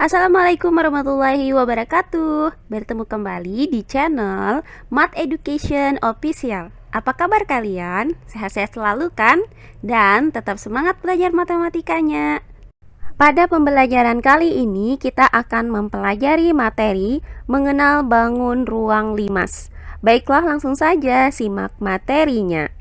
Assalamualaikum warahmatullahi wabarakatuh. Bertemu kembali di channel Math Education Official. Apa kabar kalian? Sehat-sehat selalu kan? Dan tetap semangat belajar matematikanya. Pada pembelajaran kali ini kita akan mempelajari materi mengenal bangun ruang limas. Baiklah, langsung saja simak materinya.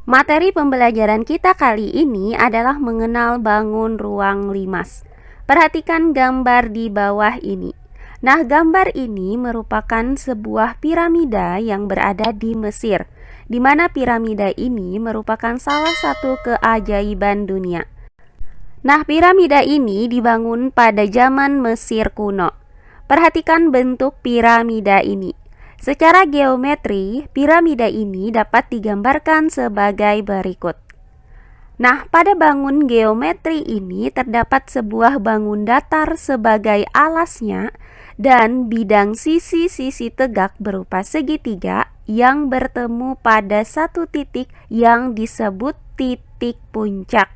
Materi pembelajaran kita kali ini adalah mengenal bangun ruang limas. Perhatikan gambar di bawah ini. Nah, gambar ini merupakan sebuah piramida yang berada di Mesir, di mana piramida ini merupakan salah satu keajaiban dunia. Nah, piramida ini dibangun pada zaman Mesir kuno. Perhatikan bentuk piramida ini. Secara geometri, piramida ini dapat digambarkan sebagai berikut. Nah, pada bangun geometri ini terdapat sebuah bangun datar sebagai alasnya dan bidang sisi-sisi tegak berupa segitiga yang bertemu pada satu titik yang disebut titik puncak.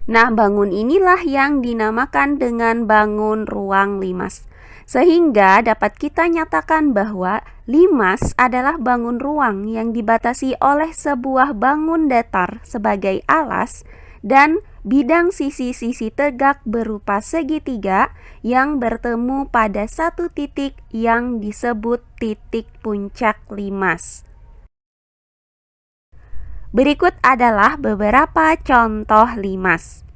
Nah, bangun inilah yang dinamakan dengan bangun ruang limas. Sehingga dapat kita nyatakan bahwa limas adalah bangun ruang yang dibatasi oleh sebuah bangun datar sebagai alas dan bidang sisi-sisi tegak berupa segitiga yang bertemu pada satu titik yang disebut titik puncak limas. Berikut adalah beberapa contoh limas.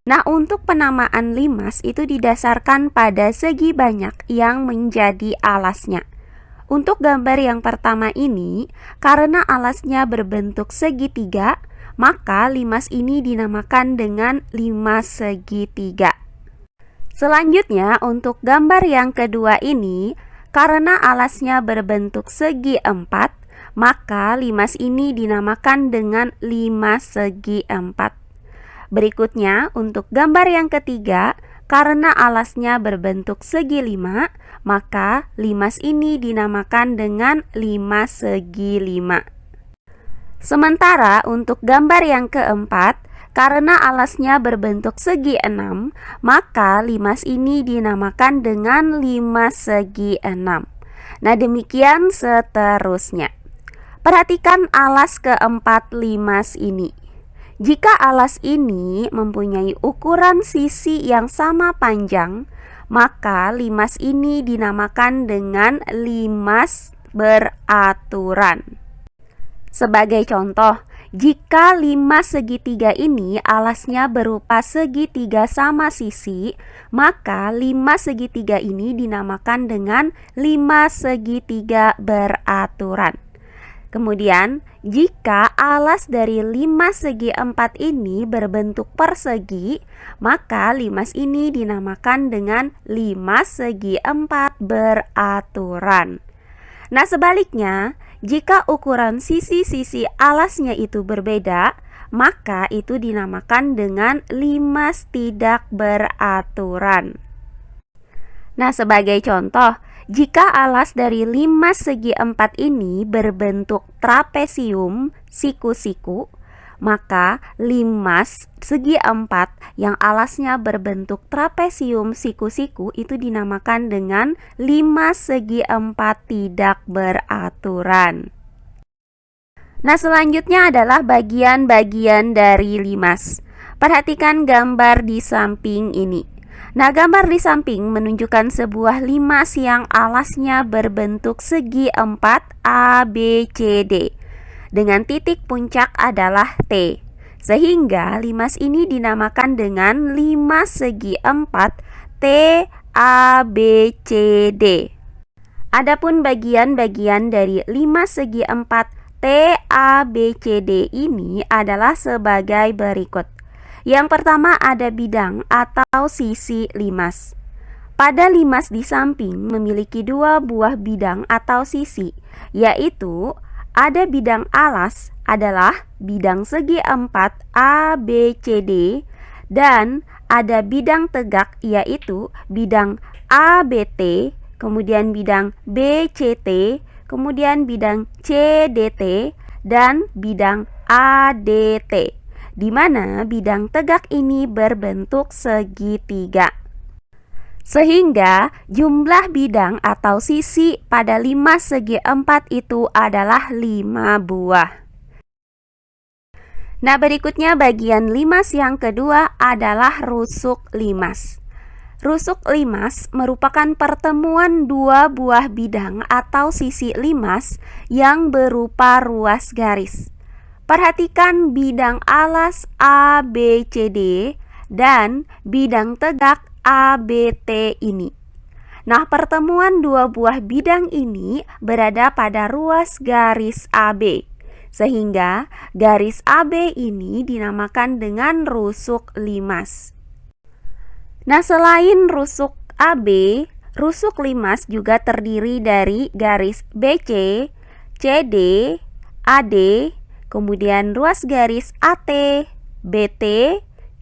Nah, untuk penamaan limas itu didasarkan pada segi banyak yang menjadi alasnya. Untuk gambar yang pertama ini, karena alasnya berbentuk segitiga, maka limas ini dinamakan dengan limas segitiga. Selanjutnya, untuk gambar yang kedua ini, karena alasnya berbentuk segi empat, maka limas ini dinamakan dengan limas segi empat. Berikutnya, untuk gambar yang ketiga, karena alasnya berbentuk segi lima, maka limas ini dinamakan dengan limas segi lima. Sementara untuk gambar yang keempat, karena alasnya berbentuk segi enam, maka limas ini dinamakan dengan limas segi enam. Nah, demikian seterusnya. Perhatikan alas keempat limas ini. Jika alas ini mempunyai ukuran sisi yang sama panjang, maka limas ini dinamakan dengan limas beraturan. Sebagai contoh, jika limas segitiga ini alasnya berupa segitiga sama sisi, maka limas segitiga ini dinamakan dengan limas segitiga beraturan. Kemudian, jika alas dari limas segi empat ini berbentuk persegi, maka limas ini dinamakan dengan limas segi empat beraturan. Nah, sebaliknya, jika ukuran sisi-sisi alasnya itu berbeda, maka itu dinamakan dengan limas tidak beraturan. Nah, sebagai contoh, jika alas dari limas segi empat ini berbentuk trapesium siku-siku, maka limas segi empat yang alasnya berbentuk trapesium siku-siku itu dinamakan dengan limas segi empat tidak beraturan. Nah, selanjutnya adalah bagian-bagian dari limas. Perhatikan gambar di samping ini. Nah, gambar di samping menunjukkan sebuah limas yang alasnya berbentuk segi empat A, B, C, D dengan titik puncak adalah T. Sehingga limas ini dinamakan dengan limas segi empat T, A, B, C, D. Adapun bagian-bagian dari limas segi empat T, A, B, C, D ini adalah sebagai berikut. Yang pertama ada bidang atau sisi limas. Pada limas di samping memiliki dua buah bidang atau sisi, yaitu ada bidang alas adalah bidang segi 4 ABCD dan ada bidang tegak yaitu bidang ABT, kemudian bidang BCT, kemudian bidang CDT dan bidang ADT, di mana bidang tegak ini berbentuk segitiga. Sehingga jumlah bidang atau sisi pada 5 segi 4 itu adalah 5 buah. Nah, berikutnya bagian limas yang kedua adalah rusuk limas. Rusuk limas merupakan pertemuan dua buah bidang atau sisi limas yang berupa ruas garis. Perhatikan bidang alas ABCD dan bidang tegak ABT ini. Nah, pertemuan dua buah bidang ini berada pada ruas garis AB, sehingga garis AB ini dinamakan dengan rusuk limas. Nah, selain rusuk AB, rusuk limas juga terdiri dari garis BC, CD, AD, kemudian ruas garis AT, BT,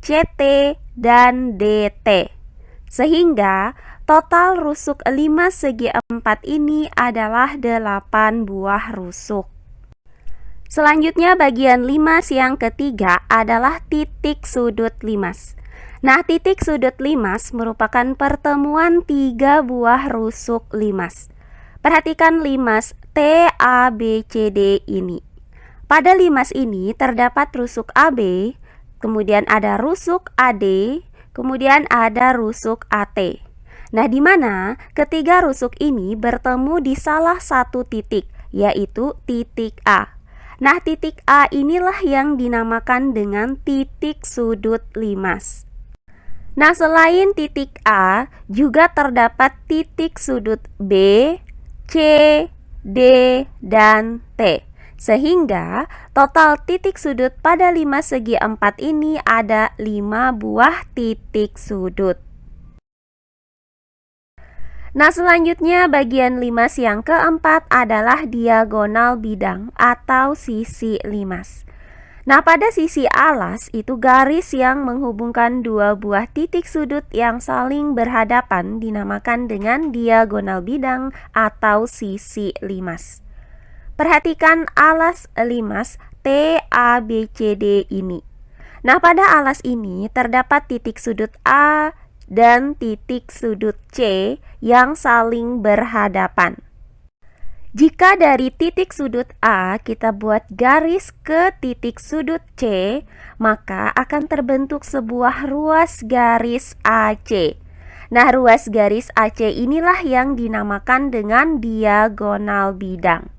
CT, dan DT. Sehingga total rusuk limas segi 4 ini adalah 8 buah rusuk. Selanjutnya bagian limas yang ketiga adalah titik sudut limas. Nah, titik sudut limas merupakan pertemuan 3 buah rusuk limas. Perhatikan limas TABCD ini. Pada limas ini terdapat rusuk AB, kemudian ada rusuk AD, kemudian ada rusuk AT. Nah, di mana ketiga rusuk ini bertemu di salah satu titik, yaitu titik A. Nah, titik A inilah yang dinamakan dengan titik sudut limas. Nah, selain titik A, juga terdapat titik sudut B, C, D, dan T. Sehingga total titik sudut pada 5 segi 4 ini ada 5 buah titik sudut. Nah, selanjutnya bagian limas yang keempat adalah diagonal bidang atau sisi limas. Nah, pada sisi alas itu garis yang menghubungkan dua buah titik sudut yang saling berhadapan dinamakan dengan diagonal bidang atau sisi limas. Perhatikan alas limas TABCD ini. Nah, pada alas ini terdapat titik sudut A dan titik sudut C yang saling berhadapan. Jika dari titik sudut A kita buat garis ke titik sudut C, maka akan terbentuk sebuah ruas garis AC. Nah, ruas garis AC inilah yang dinamakan dengan diagonal bidang.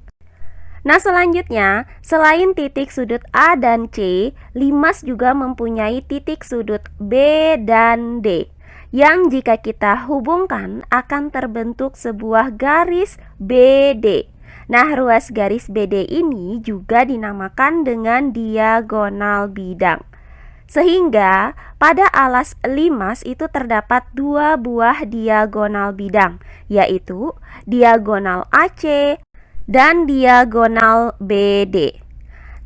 Nah, selanjutnya, selain titik sudut A dan C, limas juga mempunyai titik sudut B dan D, yang jika kita hubungkan akan terbentuk sebuah garis BD. Nah, ruas garis BD ini juga dinamakan dengan diagonal bidang. Sehingga pada alas limas itu terdapat dua buah diagonal bidang, yaitu diagonal AC dan diagonal BD.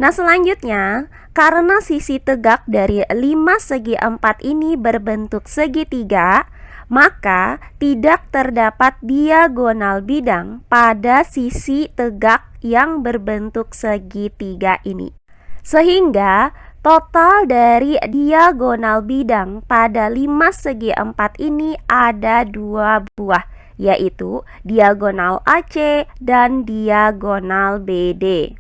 Nah, selanjutnya, karena sisi tegak dari 5 segi 4 ini berbentuk segitiga, maka tidak terdapat diagonal bidang pada sisi tegak yang berbentuk segitiga ini. Sehingga total dari diagonal bidang pada 5 segi 4 ini ada 2 buah, yaitu diagonal AC dan diagonal BD.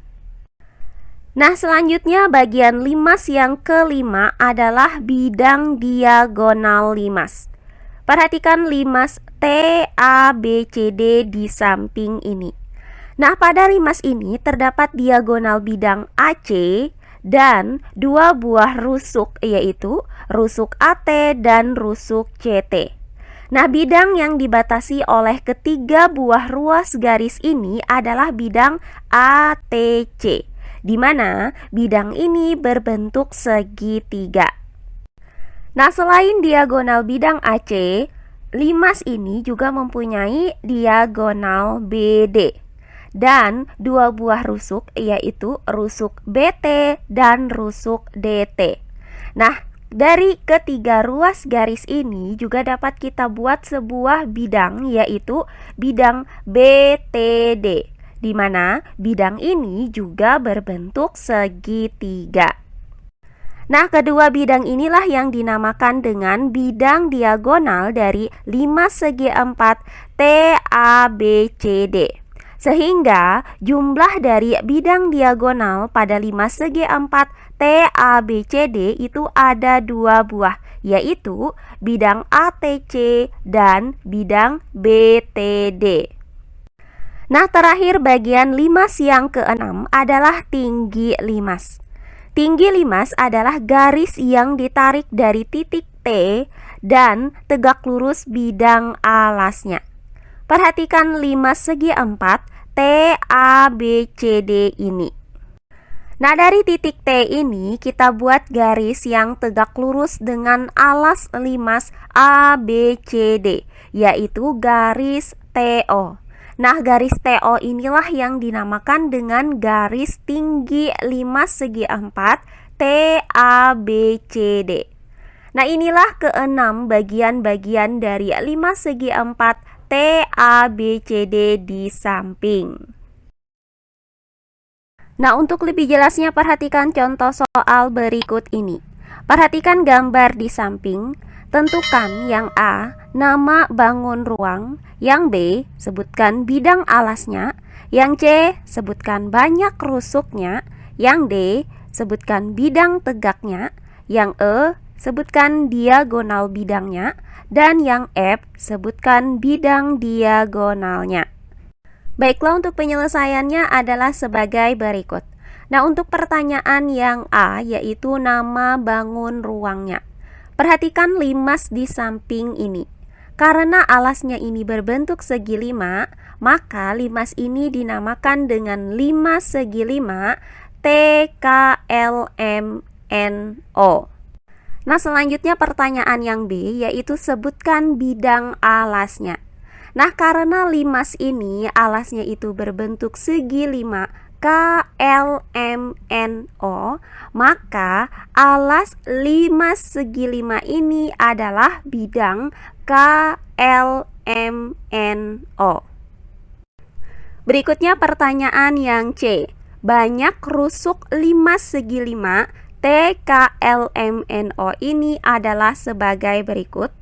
Nah, selanjutnya bagian limas yang kelima adalah bidang diagonal limas. Perhatikan limas TABCD di samping ini. Nah, pada limas ini terdapat diagonal bidang AC dan 2 buah rusuk, yaitu rusuk AT dan rusuk CT. Nah, bidang yang dibatasi oleh ketiga buah ruas garis ini adalah bidang ATC, di mana bidang ini berbentuk segitiga. Nah, selain diagonal bidang AC, limas ini juga mempunyai diagonal BD. dan dua buah rusuk, yaitu rusuk BT dan rusuk DT. Nah, dari ketiga ruas garis ini juga dapat kita buat sebuah bidang, yaitu bidang BTD, di mana bidang ini juga berbentuk segitiga. Nah, kedua bidang inilah yang dinamakan dengan bidang diagonal dari 5 segi 4 TABCD. Sehingga jumlah dari bidang diagonal pada 5 segi 4 TABCD itu ada dua buah, yaitu bidang ATC dan bidang BTD. Nah, terakhir bagian limas yang keenam adalah tinggi limas. Tinggi limas adalah garis yang ditarik dari titik T dan tegak lurus bidang alasnya. Perhatikan limas segi 4 TABCD ini. Nah, dari titik T ini kita buat garis yang tegak lurus dengan alas limas ABCD, yaitu garis TO. Nah, garis TO inilah yang dinamakan dengan garis tinggi limas segi 4 TABCD. Nah, inilah keenam bagian-bagian dari limas segi 4 TABCD di samping. Nah, untuk lebih jelasnya perhatikan contoh soal berikut ini. Perhatikan gambar di samping. Tentukan yang A, nama bangun ruang. Yang B, sebutkan bidang alasnya. Yang C, sebutkan banyak rusuknya. Yang D, sebutkan bidang tegaknya. Yang E, sebutkan diagonal bidangnya. Dan yang F, sebutkan bidang diagonalnya. Baiklah, untuk penyelesaiannya adalah sebagai berikut. Nah, untuk pertanyaan yang A, yaitu nama bangun ruangnya. Perhatikan limas di samping ini. Karena alasnya ini berbentuk segi 5, maka limas ini dinamakan dengan limas segi 5 TKLMNO. Nah, selanjutnya pertanyaan yang B, yaitu sebutkan bidang alasnya. Nah, karena limas ini alasnya itu berbentuk segi 5 KLMNO, maka alas limas segi 5 ini adalah bidang KLMNO. Berikutnya pertanyaan yang C. Banyak rusuk limas segi 5 TKLMNO ini adalah sebagai berikut.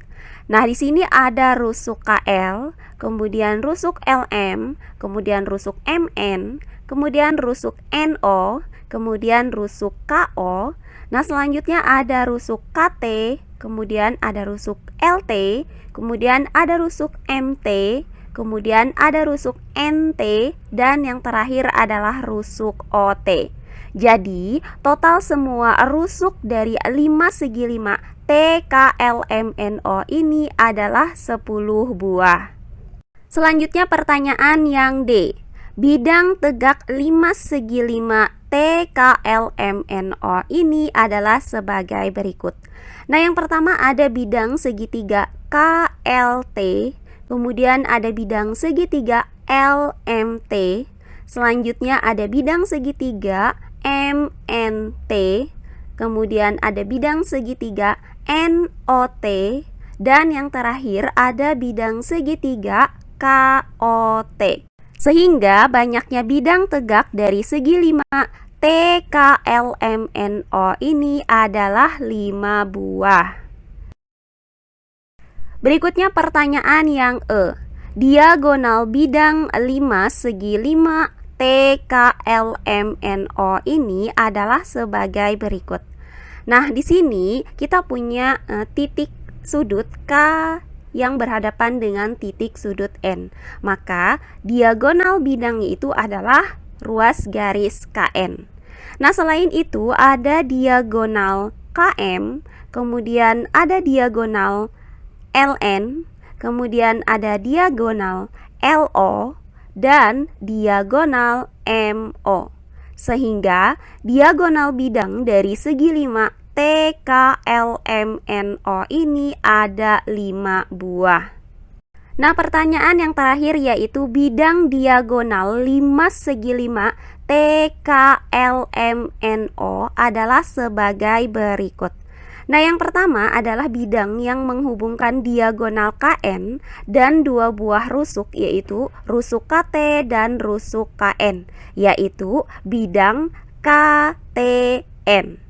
Nah, di sini ada rusuk KL, kemudian rusuk LM, kemudian rusuk MN, kemudian rusuk NO, kemudian rusuk KO. Nah, selanjutnya ada rusuk KT, kemudian ada rusuk LT, kemudian ada rusuk MT, kemudian ada rusuk NT, dan yang terakhir adalah rusuk OT. Jadi, total semua rusuk dari 5 segi 5 TKLMNO ini adalah 10 buah. Selanjutnya pertanyaan yang D. Bidang tegak 5 segi 5 TKLMNO ini adalah sebagai berikut. Nah, yang pertama ada bidang segitiga KLT, kemudian ada bidang segitiga LMT, selanjutnya ada bidang segitiga MNT, kemudian ada bidang segitiga NOT, dan yang terakhir ada bidang segitiga KOT. Sehingga banyaknya bidang tegak dari segi 5 TKLMNO ini adalah 5 buah. Berikutnya pertanyaan yang E. Diagonal bidang 5 segi 5 TKLMNO ini adalah sebagai berikut. Nah, di sini kita punya titik sudut K yang berhadapan dengan titik sudut N. Maka diagonal bidangnya itu adalah ruas garis KN. Nah, selain itu ada diagonal KM, kemudian ada diagonal LN, kemudian ada diagonal LO, dan diagonal MO. Sehingga diagonal bidang dari segi 5 TKLMNO ini ada 5 buah. Nah, pertanyaan yang terakhir yaitu bidang diagonal limas segi 5 TKLMNO adalah sebagai berikut. Nah, yang pertama adalah bidang yang menghubungkan diagonal KN dan dua buah rusuk, yaitu rusuk KT dan rusuk KN, yaitu bidang KTN.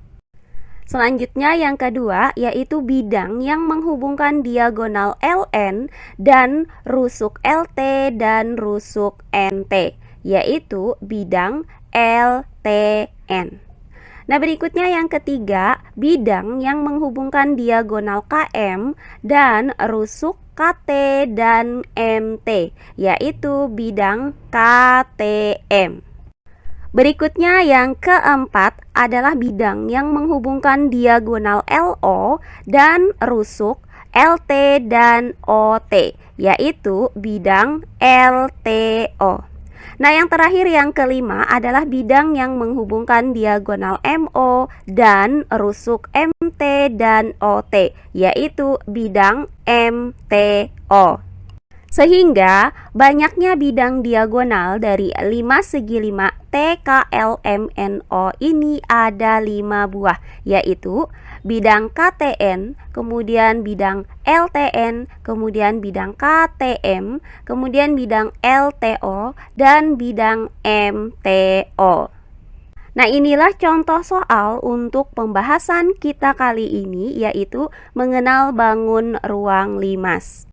Selanjutnya yang kedua yaitu bidang yang menghubungkan diagonal LN dan rusuk LT dan rusuk NT, yaitu bidang LTN. Nah, berikutnya yang ketiga, bidang yang menghubungkan diagonal KM dan rusuk KT dan MT, yaitu bidang KTM. Berikutnya yang keempat adalah bidang yang menghubungkan diagonal LO dan rusuk LT dan OT, yaitu bidang LTO. Nah, yang terakhir yang kelima adalah bidang yang menghubungkan diagonal MO dan rusuk MT dan OT, yaitu bidang MTO. Sehingga banyaknya bidang diagonal dari 5 segi 5 TKLMNO ini ada 5 buah, yaitu bidang KTN, kemudian bidang LTN, kemudian bidang KTM, kemudian bidang LTO, dan bidang MTO. Nah, inilah contoh soal untuk pembahasan kita kali ini, yaitu mengenal bangun ruang limas.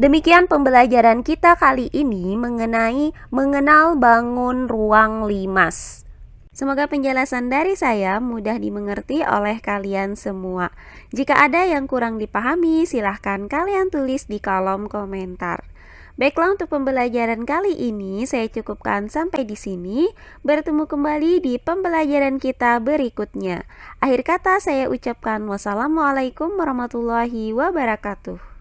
Demikian pembelajaran kita kali ini mengenai mengenal bangun ruang limas. Semoga penjelasan dari saya mudah dimengerti oleh kalian semua. Jika ada yang kurang dipahami, silahkan kalian tulis di kolom komentar. Baiklah, untuk pembelajaran kali ini saya cukupkan sampai di sini. Bertemu kembali di pembelajaran kita berikutnya. Akhir kata saya ucapkan wassalamualaikum warahmatullahi wabarakatuh.